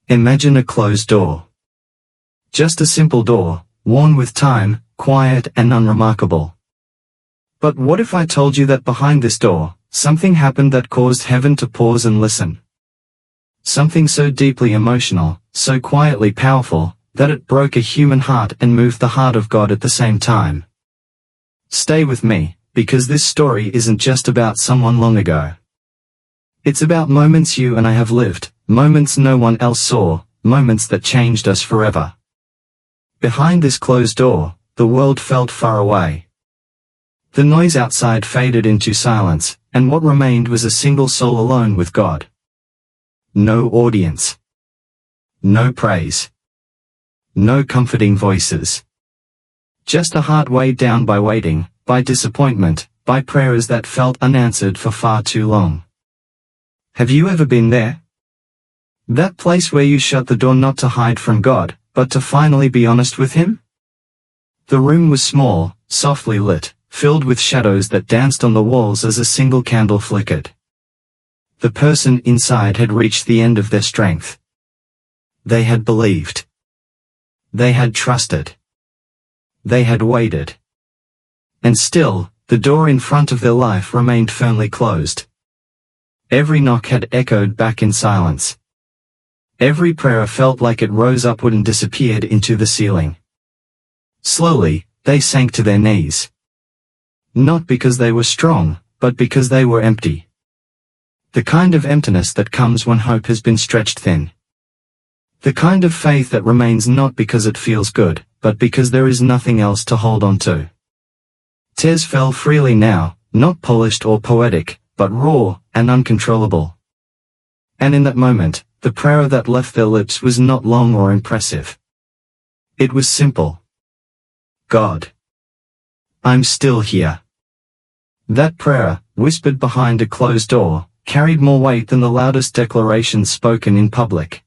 Imagine a closed door. Just a simple door, worn with time, quiet and unremarkable. But what if I told you that behind this door, something happened that caused heaven to pause and listen? Something so deeply emotional, so quietly powerful, that it broke a human heart and moved the heart of God at the same time. Stay with me, because this story isn't just about someone long ago. It's about moments you and I have lived, moments no one else saw, moments that changed us forever. Behind this closed door, the world felt far away. The noise outside faded into silence, and what remained was a single soul alone with God. No audience. No praise. No comforting voices. Just a heart weighed down by waiting, by disappointment, by prayers that felt unanswered for far too long. Have you ever been there? That place where you shut the door not to hide from God, but to finally be honest with Him? The room was small, softly lit, filled with shadows that danced on the walls as a single candle flickered. The person inside had reached the end of their strength. They had believed. They had trusted. They had waited. And still, the door in front of their life remained firmly closed. Every knock had echoed back in silence. Every prayer felt like it rose upward and disappeared into the ceiling. Slowly, they sank to their knees. Not because they were strong, but because they were empty. The kind of emptiness that comes when hope has been stretched thin. The kind of faith that remains not because it feels good, but because there is nothing else to hold on to. Tears fell freely now, not polished or poetic, but raw and uncontrollable. And in that moment, the prayer that left their lips was not long or impressive. It was simple. God, I'm still here. That prayer, whispered behind a closed door, carried more weight than the loudest declarations spoken in public.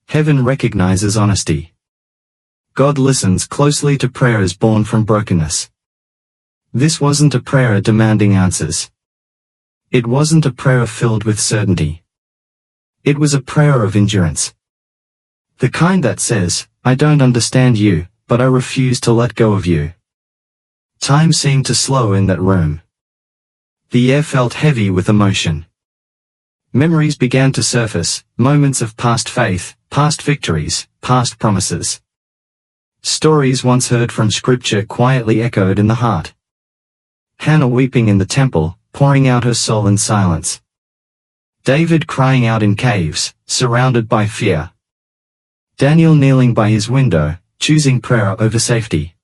Heaven recognizes honesty. God listens closely to prayers born from brokenness. This wasn't a prayer demanding answers. It wasn't a prayer filled with certainty. It was a prayer of endurance. The kind that says, I don't understand you, but I refuse to let go of you. Time seemed to slow in that room. The air felt heavy with emotion. Memories began to surface, moments of past faith, past victories, past promises. Stories once heard from Scripture quietly echoed in the heart. Hannah weeping in the temple, pouring out her soul in silence. David crying out in caves, surrounded by fear. Daniel kneeling by his window, choosing prayer over safety.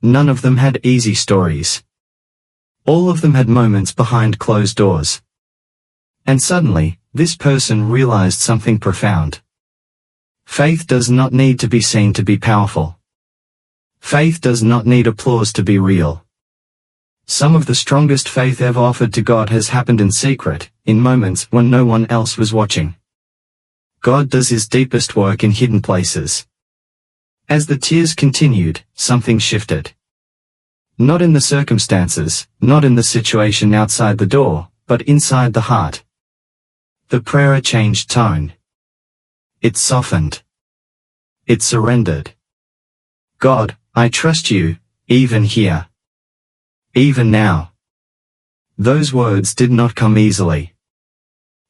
None of them had easy stories. All of them had moments behind closed doors. And suddenly, this person realized something profound. Faith does not need to be seen to be powerful. Faith does not need applause to be real. Some of the strongest faith ever offered to God has happened in secret, in moments when no one else was watching. God does His deepest work in hidden places. As the tears continued, something shifted. Not in the circumstances, not in the situation outside the door, but inside the heart. The prayer changed tone. It softened. It surrendered. God, I trust you, even here. Even now. Those words did not come easily.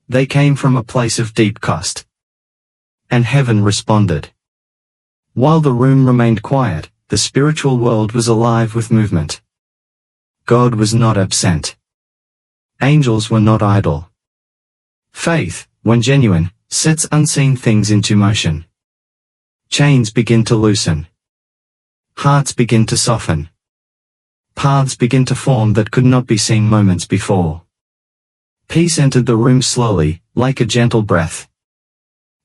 They came from a place of deep cost. And heaven responded. While the room remained quiet, the spiritual world was alive with movement. God was not absent. Angels were not idle. Faith, when genuine, sets unseen things into motion. Chains begin to loosen. Hearts begin to soften. Paths begin to form that could not be seen moments before. Peace entered the room slowly, like a gentle breath.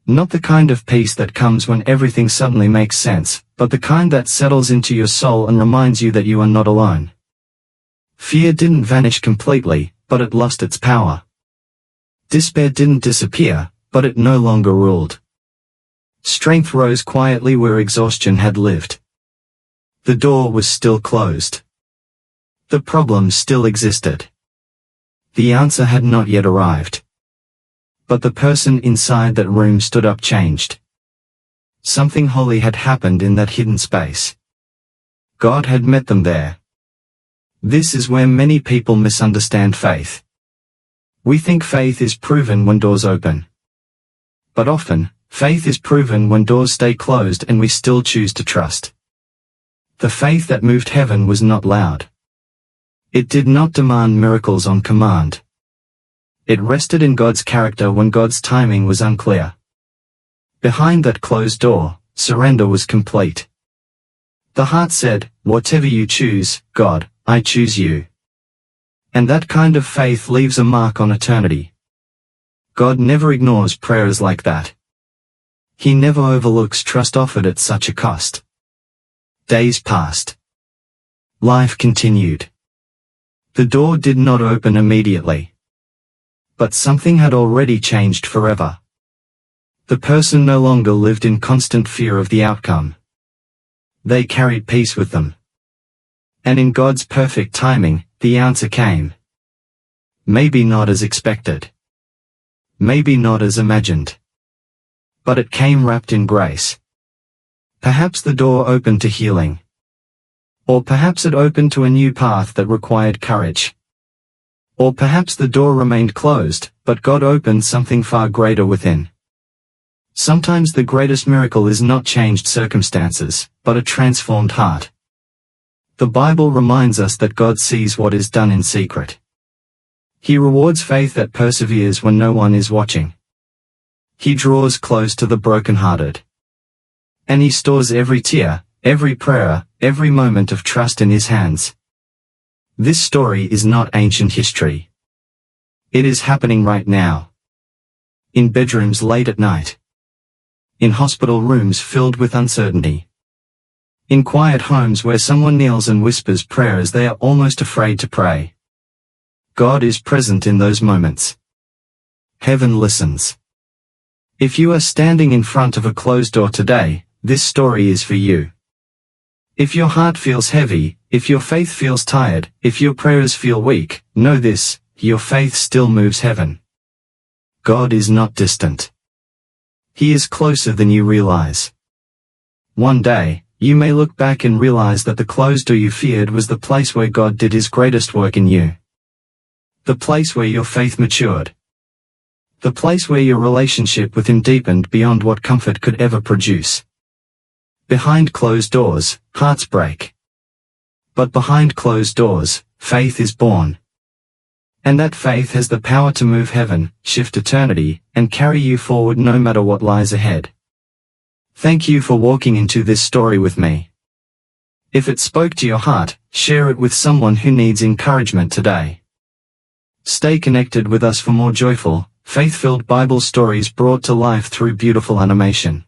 Not the kind of peace that comes when everything suddenly makes sense, but the kind that settles into your soul and reminds you that you are not alone. Fear didn't vanish completely, but it lost its power. Despair didn't disappear, but it no longer ruled. Strength rose quietly where exhaustion had lived. The door was still closed. The problem still existed. The answer had not yet arrived. But the person inside that room stood up changed. Something holy had happened in that hidden space. God had met them there. This is where many people misunderstand faith. We think faith is proven when doors open. But often, faith is proven when doors stay closed and we still choose to trust. The faith that moved heaven was not loud. It did not demand miracles on command. It rested in God's character when God's timing was unclear. Behind that closed door, surrender was complete. The heart said, "Whatever you choose, God, I choose you." And that kind of faith leaves a mark on eternity. God never ignores prayers like that. He never overlooks trust offered at such a cost. Days passed. Life continued. The door did not open immediately. But something had already changed forever. The person no longer lived in constant fear of the outcome. They carried peace with them. And in God's perfect timing, the answer came. Maybe not as expected. Maybe not as imagined. But it came wrapped in grace. Perhaps the door opened to healing. Or perhaps it opened to a new path that required courage. Or perhaps the door remained closed, but God opened something far greater within. Sometimes the greatest miracle is not changed circumstances, but a transformed heart. The Bible reminds us that God sees what is done in secret. He rewards faith that perseveres when no one is watching. He draws close to the brokenhearted. And He stores every tear, every prayer, every moment of trust in His hands. This story is not ancient history. It is happening right now. In bedrooms late at night. In hospital rooms filled with uncertainty. In quiet homes where someone kneels and whispers prayers they are almost afraid to pray. God is present in those moments. Heaven listens. If you are standing in front of a closed door today, this story is for you. If your heart feels heavy, if your faith feels tired, if your prayers feel weak, know this, your faith still moves heaven. God is not distant. He is closer than you realize. One day, you may look back and realize that the closed door you feared was the place where God did His greatest work in you. The place where your faith matured. The place where your relationship with Him deepened beyond what comfort could ever produce. Behind closed doors, hearts break. But behind closed doors, faith is born. And that faith has the power to move heaven, shift eternity, and carry you forward no matter what lies ahead. Thank you for walking into this story with me. If it spoke to your heart, share it with someone who needs encouragement today. Stay connected with us for more joyful, faith-filled Bible stories brought to life through beautiful animation.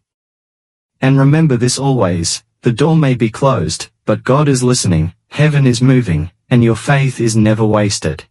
And remember this always, the door may be closed, but God is listening, heaven is moving, and your faith is never wasted.